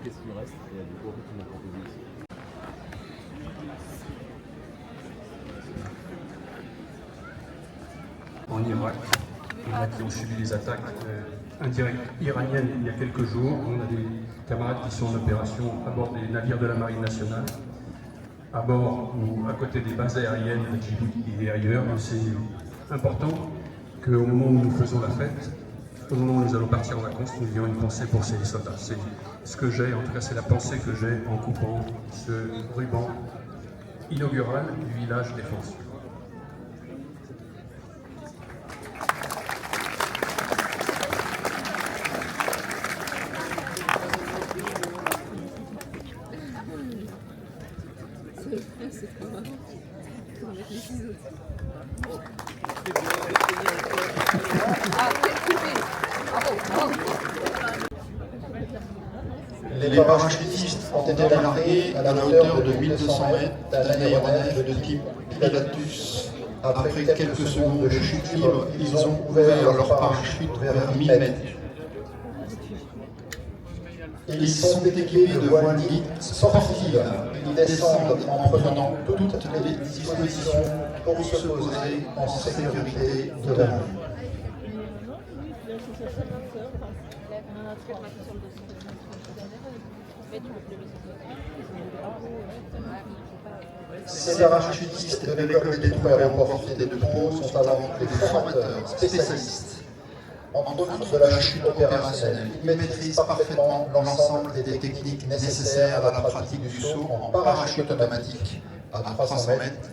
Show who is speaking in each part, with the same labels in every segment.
Speaker 1: Qu'est-ce qu'il reste? Et du coup, tu m'as proposé ici.
Speaker 2: En Irak, il y en a qui ont subi les attaques indirectes iraniennes il y a quelques jours. On a des camarades qui sont en opération à bord des navires de la Marine nationale, à bord ou à côté des bases aériennes à Djibouti et ailleurs. C'est important qu'au moment où nous faisons la fête, au moment où nous allons partir en vacances, nous ayons une pensée pour ces soldats. C'est ce que j'ai, en tout cas c'est la pensée que j'ai en coupant ce ruban inaugural du village défense.
Speaker 3: C'est pas marrant. Comment mettre les ciseaux. Ah,
Speaker 4: Les parachutistes ont été largués à la hauteur de 1200 mètres d'un aéronef de type Pilatus. Après quelques secondes de chute libre, ils ont ouvert leur parachute vers 1000 mètres. Ils sont équipés de voiles dites sportives. Ils descendent en prenant toutes les dispositions pour se poser en sécurité de la mer. Ces parachutistes de l'école des troupes aéroportées de Pau sont avant tout des formateurs spécialistes en outre de la chute opérationnelle. Ils maîtrisent parfaitement l'ensemble des techniques nécessaires à la pratique du saut en parachute automatique à 300 mètres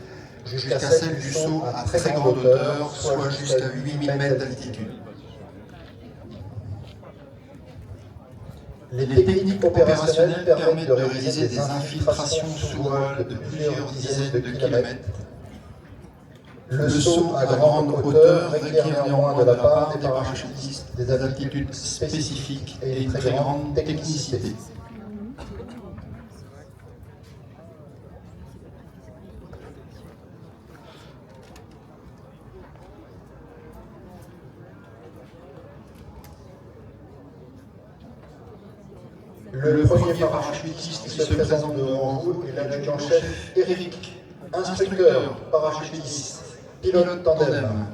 Speaker 4: jusqu'à celle du saut à très grande hauteur, soit jusqu'à 8000 mètres d'altitude. Les techniques opérationnelles permettent de réaliser des infiltrations sous voile de plusieurs dizaines de kilomètres. Le saut à grande hauteur requiert néanmoins de la part des parachutistes des aptitudes spécifiques et une très grande technicité. Le premier parachutiste qui se présente devant vous est l'adjudant-chef Eric, instructeur parachutiste, pilote tandem.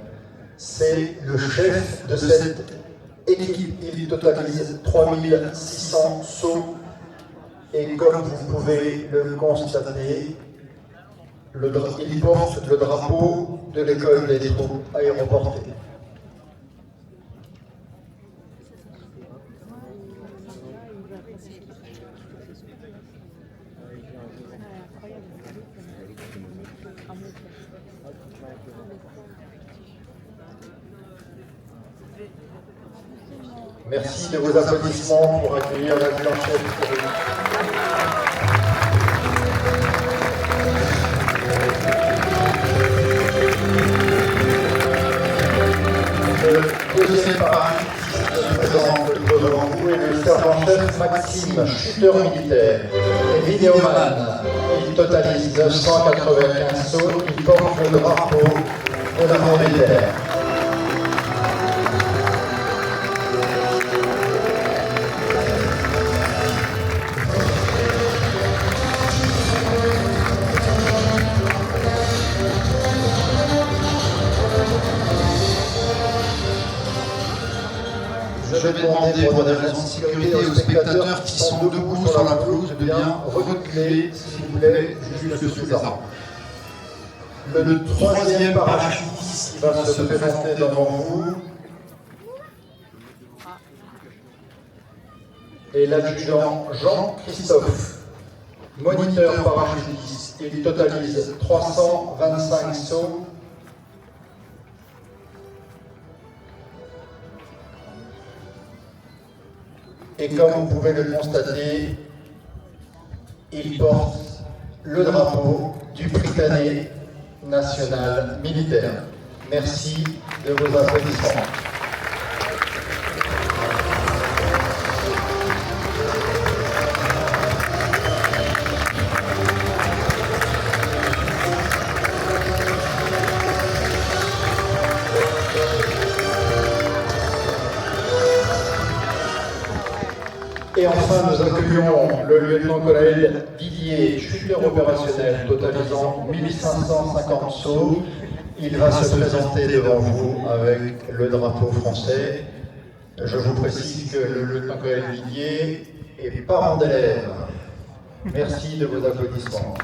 Speaker 4: C'est le chef de cette équipe. Il totalise 3600 sauts et comme vous pouvez le constater, il porte le drapeau de l'école des troupes aéroportées. Merci de vos applaudissements pour accueillir l'adjudant-chef. Le deuxième parachutiste se présente devant vous est le sergent-chef Maxime, chuteur militaire et vidéoman. Il totalise 995 sauts, il porte le drapeau de l'armée de terre. Je vais demander pour des raisons de sécurité aux spectateurs qui sont debout sur la pelouse de bien reculer, s'il vous plaît, jusque sous les arbres. Le troisième parachutiste qui va se présenter devant vous est l'adjudant Jean-Christophe, moniteur parachutiste. Il totalise 325 sauts. Et comme vous pouvez le constater, il porte le drapeau du Britannique national militaire. Merci de vos applaudissements. attribuons le lieutenant-colonel Didier, chuteur opérationnel, totalisant 1550 sauts. Il va se présenter devant vous avec le drapeau français. Je vous précise que le lieutenant-colonel Didier est parent d'élève. Merci de vos applaudissements.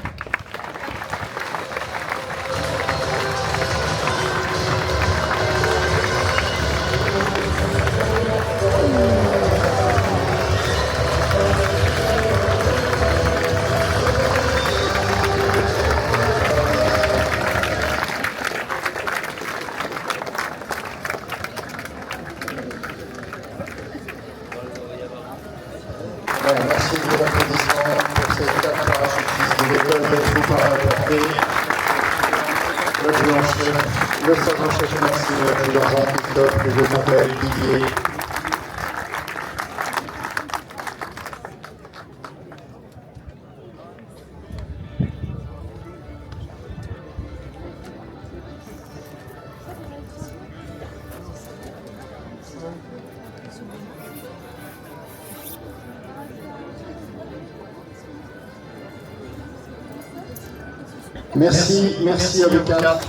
Speaker 4: Merci de vos applaudissements pour ces 4 parachutistes de l'école de troupes paraportées. L'adjudant-chef, le sergent-chef Maxime, l'adjudant Jean-Christophe, le lieutenant-colonel Didier. Merci à vous 4.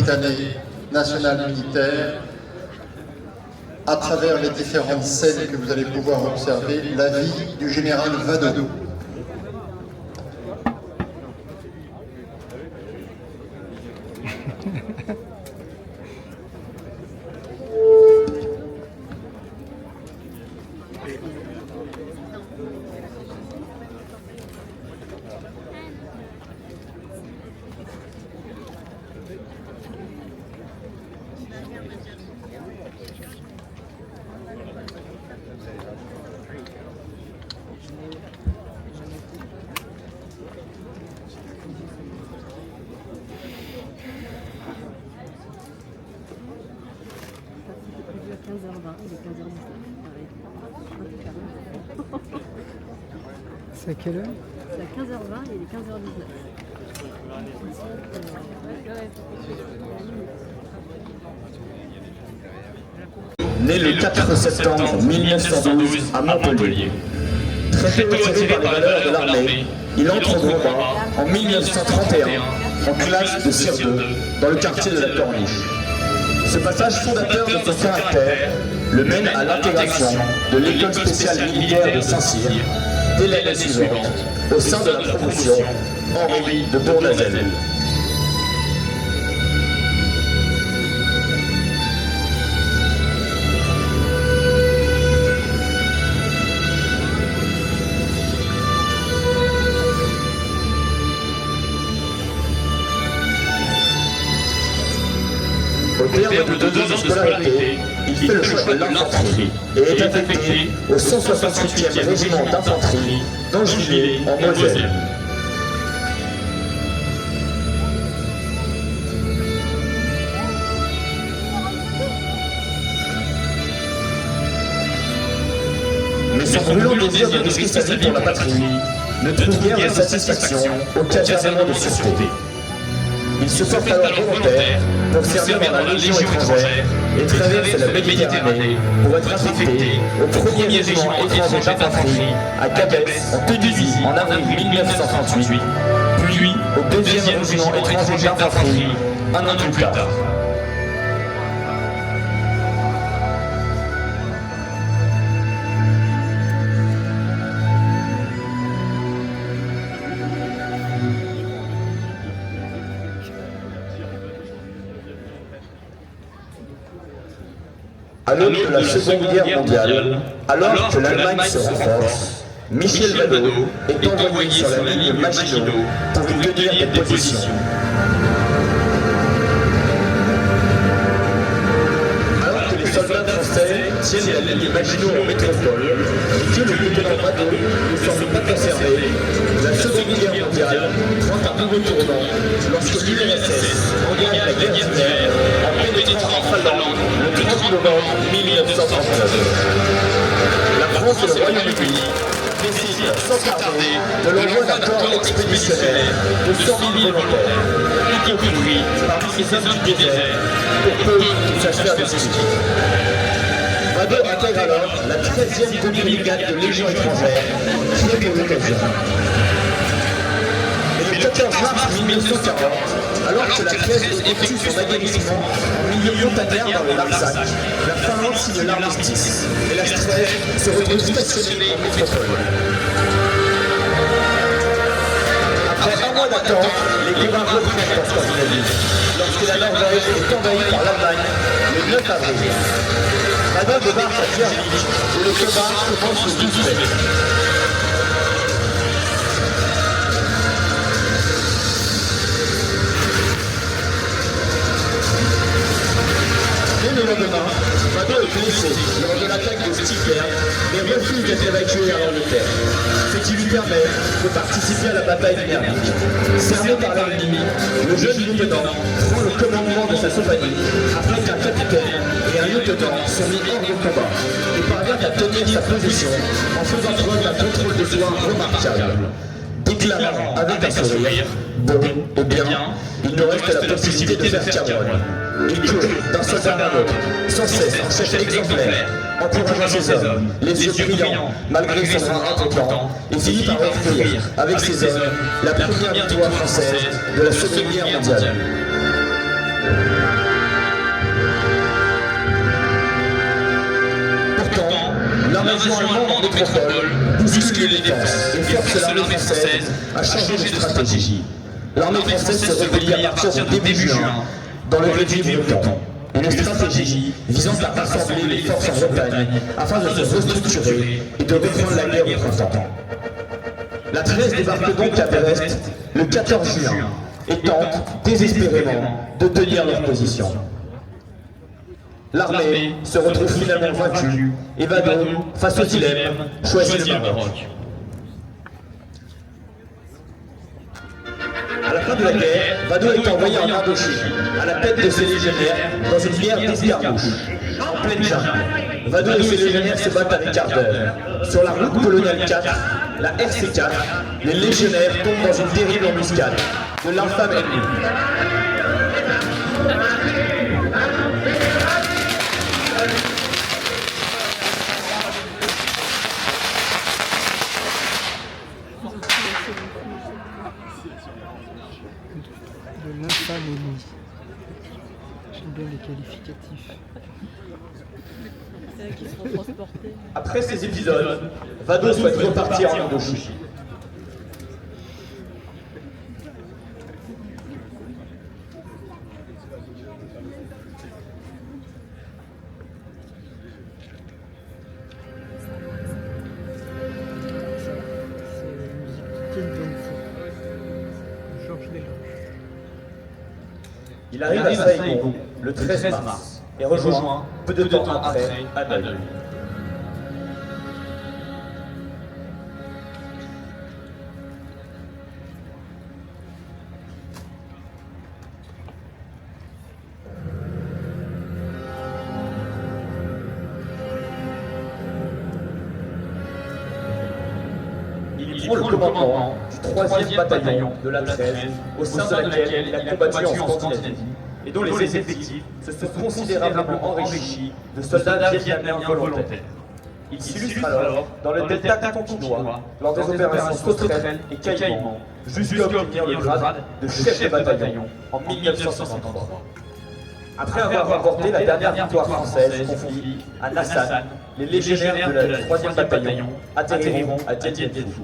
Speaker 4: Britannique nationale militaire, à travers les différentes scènes que vous allez pouvoir observer, la vie du général Vadot.
Speaker 5: C'est à quelle heure?
Speaker 3: C'est à 15h20 et il est 15h19.
Speaker 6: Né le 4 septembre 1912 à Montpellier. Très tôt attiré par les valeurs de l'armée, il entre au combat en 1931 en classe de Cire 2 dans le quartier de la Corniche. Ce passage fondateur de son caractère le mène à l'intégration de l'école spéciale militaire de Saint-Cyr dès l'année suivante au sein de la promotion Henri de Bournazel. Au terme de 2 ans de scolarité, il fait le choix de l'infanterie et est affecté au 168e régiment d'infanterie d'Angevillers en Moselle. Mais son brûlant désir de risquer sa vie pour la patrie ne trouve guère de satisfaction au casernement de sûreté. Il se porte alors volontaire pour servir dans la Légion étrangère et traverse la Méditerranée pour être affecté au 1er régiment étranger d'infanterie à Gabès en Tunisie en avril 1938, puis au 2e régiment étranger d'infanterie un an plus tard. À l'aube de la Seconde Guerre mondiale, alors que l'Allemagne se renforce, Michel Vadot est envoyé sur la ligne Maginot pour y tenir des positions. Alors que les soldats français tiennent la ligne Maginot en métropole et que le lieutenant Vadot ne semble pas conservé, la Seconde Guerre mondiale prend un nouveau tournant lorsque l'URSS engage la guerre du Nord en pénétrant en Finlande le 30 novembre 1939. La France et le Royaume-Uni décident sans tarder de l'envoi d'un corps expéditionnaire de 100 000 volontaires, y compris parmi ces hommes du désert, pour peu qu'ils sachent faire de ski. Vadot intègre alors la 13e brigade de Légion étrangère, créée pour l'occasion. Et le 14 mars 1940, alors que la Grèce effectue son aguerrissement en milieu montagnard dans le Larzac, la Finlande signe l'armistice et la Strège se retrouve stationnée en métropole. Après un mois d'attente, les combats reprennent en Scandinavie, lorsque la Norvège est envahie par l'Allemagne le 9 avril. Vadot débarque à Björvik et le combat commence le 12 mai. Le lendemain, Vadot est blessé lors de l'attaque de Stickler, mais refuse d'être évacué à l'Angleterre, ce qui lui permet de participer à la bataille du Nervik. Cerné par l'ennemi, le jeune lieutenant prend le commandement de sa compagnie après qu'un capitaine et un lieutenant sont mis hors de combat et parvient à tenir sa position en faisant preuve d'un contrôle de soi remarquable. Déclarant avec un sourire, bon, eh bien, il nous reste la possibilité de faire Cameroun. Il court d'un soldat à l'autre, sans cesse en chef exemplaire, encourageant ses hommes, les yeux brillants, malgré son bras impotent, et finit par offrir, avec ses hommes, la première victoire française de la Seconde Guerre mondiale. Pourtant, l'invasion allemande en métropole bouscule les défenses et force l'armée française à changer de stratégie. L'armée française se replie à partir du début juin dans le réduit breton. Une stratégie visant à rassembler les forces en Bretagne afin de se restructurer et de reprendre la guerre au printemps. La 13 débarque donc à Brest le 14 juin et tente désespérément de tenir leur position. L'armée se retrouve finalement vaincue et Vadot, face au dilemme, choisit le Maroc. À la fin de la guerre, Vadot est envoyé en Indochine, à la tête de ses légionnaires, dans une guerre d'escarmouches, en pleine jungle. Vadot et ses légionnaires se battent avec ardeur. Sur la route coloniale 4, la FC4, les légionnaires tombent dans une terrible embuscade de l'infâme ennemi.
Speaker 5: De l'infamie. J'aime bien les qualificatifs.
Speaker 3: Qui seront transportés.
Speaker 6: Après ces épisodes, Vado souhaite repartir en Indochine. Il arrive à Saigon le 13 mars et rejoint peu de temps après Hanoï. Il prend le commandement du 3e bataillon de la 13, au sein de laquelle il a combattu en Scandinavie, et dont les effectifs se sont considérablement enrichis de soldats vietnamiens volontaires. Il s'illustre alors dans le delta tonkinois, lors des opérations Sauterelle et Caïman, jusqu'à obtenir le grade de chef de bataillon en 1963. Après avoir remporté la dernière victoire française au conflit à Nassan, les légionnaires de la 3e bataillon atterriront à Dien Bien Phu.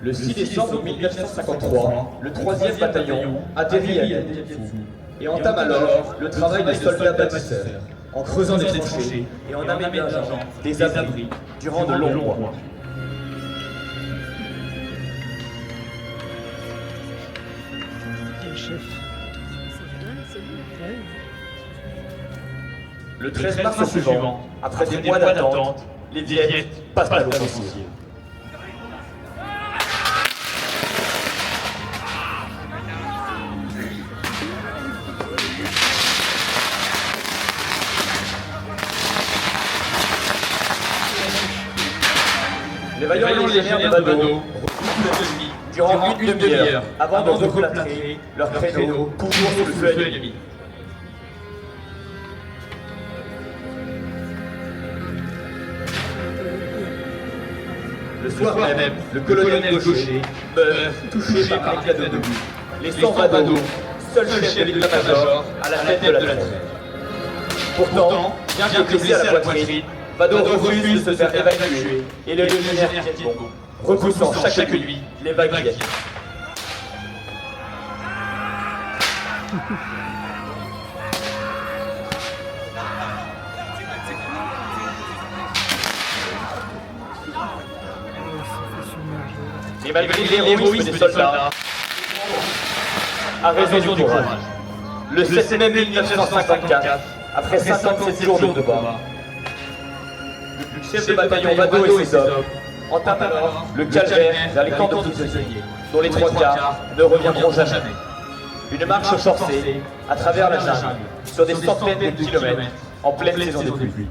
Speaker 6: Le 6 décembre 1953, le 3e bataillon atterrit à Dien Bien Phu et entame alors le travail des soldats bâtisseurs, en creusant des tranchées et en aménageant des abris durant de longs mois.
Speaker 5: Quel chef.
Speaker 6: Le 13 mars suivant, après des mois d'attente, les Viettes passent à l'offensive. Les vaillants légionnaires de Vado repoussent l'ennemi durant une demi-heure avant de replâtrer leur créneau toujours sous le feu ennemi. Le soir même, le colonel Gaucher meurt touché par un éclat de debout, laissant Vado, seul chef de l'état-major, à la tête de la trêve. Pourtant, bien que blessé à la poitrine, Vado refuse de se faire évacuer et le légionnaire tient bon, repoussant chaque nuit les vagues viettes. Et malgré l'héroïsme des soldats, a raison du courage. Le 7 mai 1954, après 57 jours de combat, le chef de bataillon Vado et ses hommes entament alors le calvaire vers les camps de prisonniers, dont les 3/4 ne reviendront jamais. Une marche forcée à travers la jungle, sur des centaines de kilomètres, en pleine saison de pluie.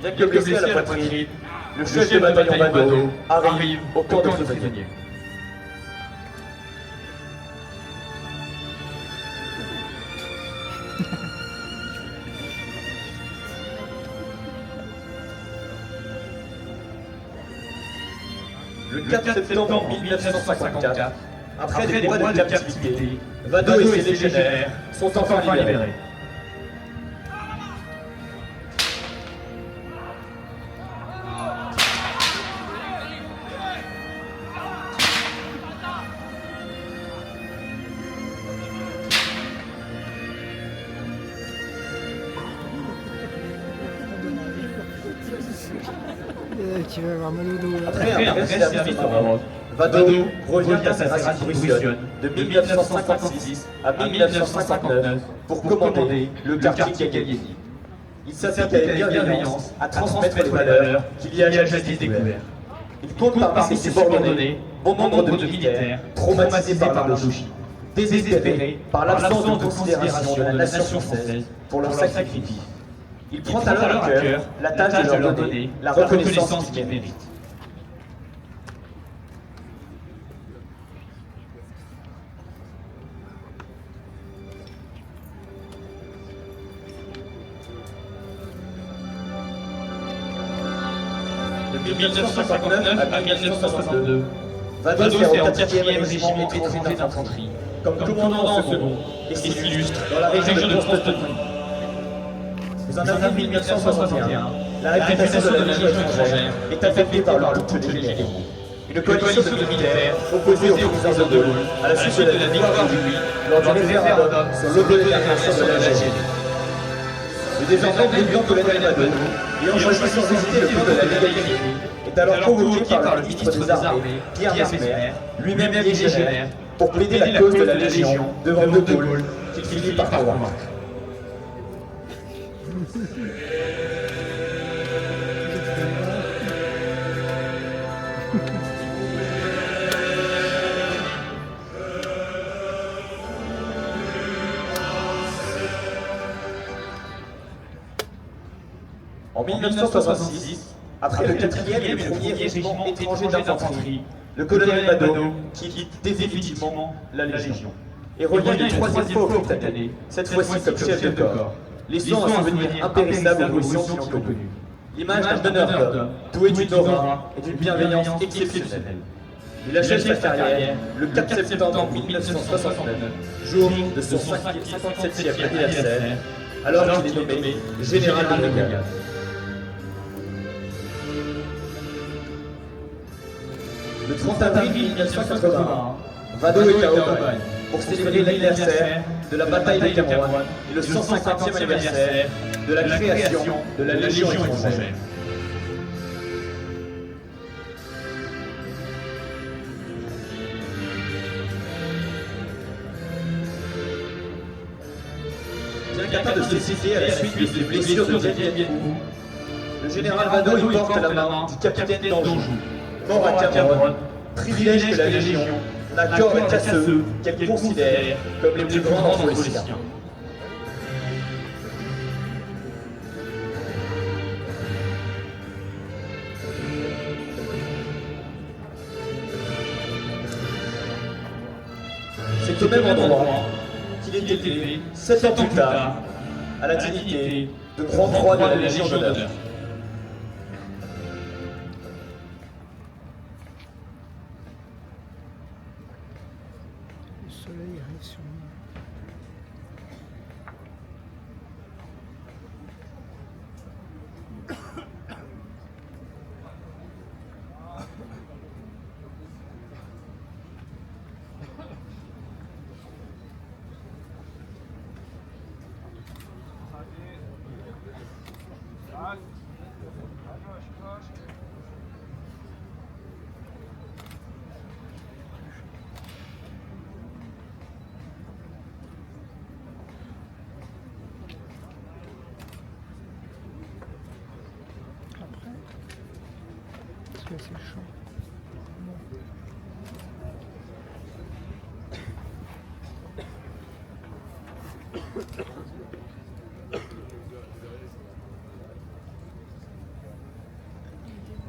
Speaker 6: Bien que blessé à la poitrine, le chef de bataillon Vado arrive au camp de prisonniers. Le 4 septembre 1954, Après des mois de captivité, Vado et ses légionnaires sont enfin libérés.
Speaker 5: Tu vas avoir mal au dos là.
Speaker 6: Après un bref service au Maroc, Vado revient à sa racine prussienne de 1956 à 1959 pour commander le quartier Galieni. Il s'applique à la bienveillance, à transmettre les valeurs qu'il y a jadis découvertes. Il compte parmi ses subordonnés bon nombre de militaires traumatisés par l'Indochine, désespérés par l'absence de considération de la nation française pour leur sacrifice. Il prend alors à cœur la tâche de leur donner la reconnaissance qu'ils méritent. De 1959 à 1962, Vado sert au 4e régiment étranger d'infanterie, comme commandant en second, et s'illustre dans la région de Constantinople. Mais en avril 1961, la réputation de la Légion étrangère est affaiblie par le putsch des généraux. Une coalition de militaires opposée au président de Gaulle à la suite de la victoire du oui lors du référendum sur l'autodétermination de l'Algérie. Le désormais président colonel Vado, ayant choisi sans hésiter le coup de la légalité, est alors convoqué par le ministre des Armées, Pierre Mesmer, lui-même légionnaire, pour plaider la cause de la Légion devant De Gaulle, qu'il finit par convaincre. En 1966, après le 4e et le 1er régiment étranger d'infanterie, le colonel Vado quitte définitivement la Légion et revient une 3e fois au fil de l'année, cette fois-ci comme chef de corps, laissant un souvenir impérissable aux Russiens qui l'ont connu. L'image d'un donneur d'homme, doué d'une aura et d'une bienveillance exceptionnelle. Il achève sa carrière le 4 septembre 1969, jour de son 57e anniversaire, alors qu'il est nommé général de brigade. Le 30 avril 1981, Vado est à Aubagne pour célébrer l'anniversaire de la bataille de Cameroun et le 150e anniversaire de la création de la Légion étrangère. Bien capable de se citer à la suite de ses blessures de Dien Bien Phu, le général Vado y porte la main du capitaine d'Anjou, mort à Cameroun, privilège que la Légion n'accorde qu'à ceux qu'elle considère comme les plus grands d'entre les siens. C'est au même endroit qu'il est élevé, 7 ans plus tard, à la dignité de Grand Croix de la Légion d'honneur.
Speaker 5: Le soleil arrive sur moi. Après, parce que c'est chaud.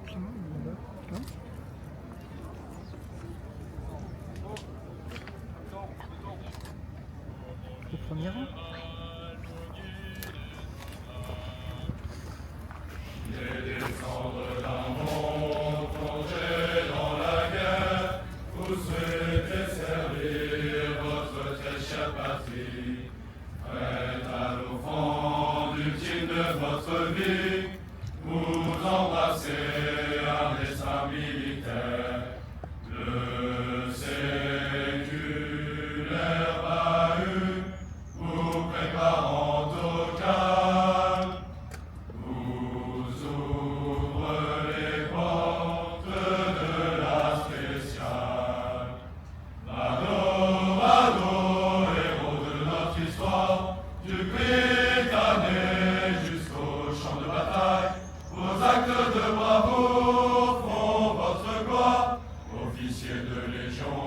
Speaker 5: Clément, il est là, non? Au premier rang?
Speaker 7: Vous souhaitez servir. votre vie, vous embrassez un destin militaire. Le séculaire bahut, vous préparant au calme, vous ouvre les portes de la spéciale. Bado, Bado, héros de notre histoire, du Britannique jusqu'au champ de bataille, vos actes de bravoure font votre gloire. Officier de légion,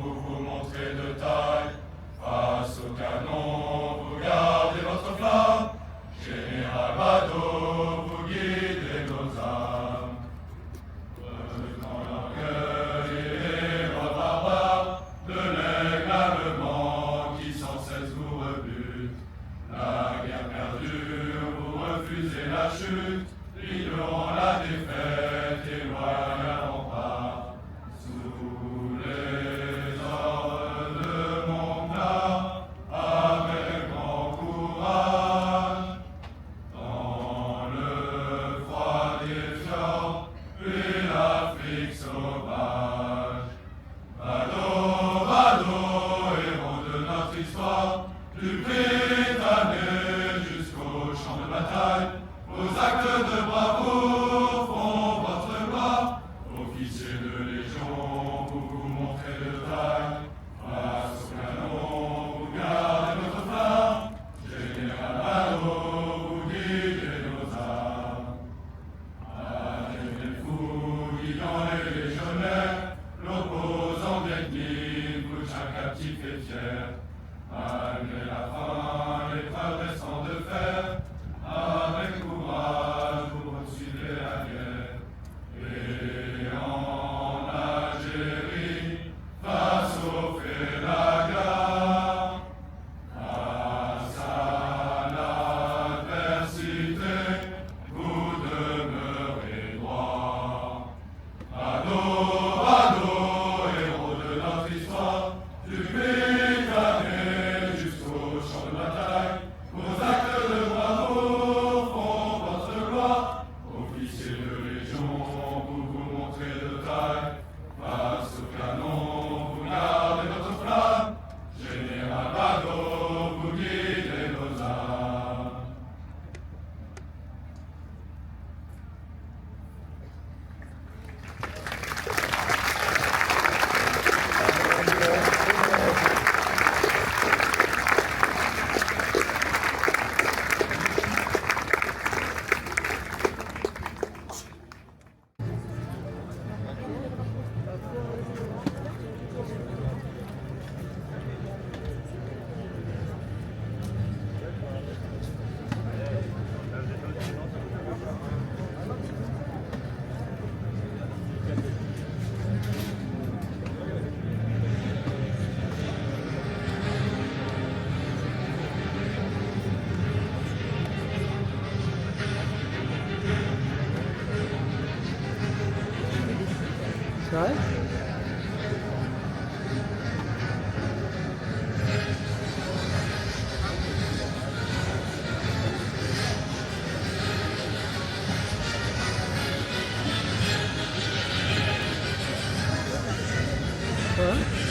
Speaker 7: vous vous montrez de taille. Face au canon, vous gardez votre flamme. Général Bado, vous guidez nos âmes. Retenant l'orgueil et votre barbare, de l'aigle allemand qui sans cesse vous rebute. La guerre perdue, vous refusez la chute, ignorant la défaite et loin à rempart. Sous les ordres de Montclar, avec grand courage, dans le froid des fjords, puis l'Afrique sauvage. Bado, Bado, héros de notre histoire, du Britannique jusqu'au champ de bataille, vos actes de bravoure font votre gloire. Officier de légion, vous vous montrez de taille. Face au canon, vous gardez votre flamme. Général Bado, vous guidez nos âmes. Avec les fous guidant les légionnaires, l'opposant d'ennemi vous tient captif et fier. Malgré la faim, l'épreuve restant de fer, avec courage vous poursuivez la guerre. Et en Algérie, face au Félaga, face à l'adversité, vous demeurez droit. Bado, Bado, héros de notre histoire, du Britannique jusqu'au champ de bataille, vos actes de bravoure font votre gloire. Officier de légion, vous vous montrez de taille. Face au canon, vous gardez votre flamme. Général Bado, vous guidez nos âmes.
Speaker 5: C'est vrai? Ouais.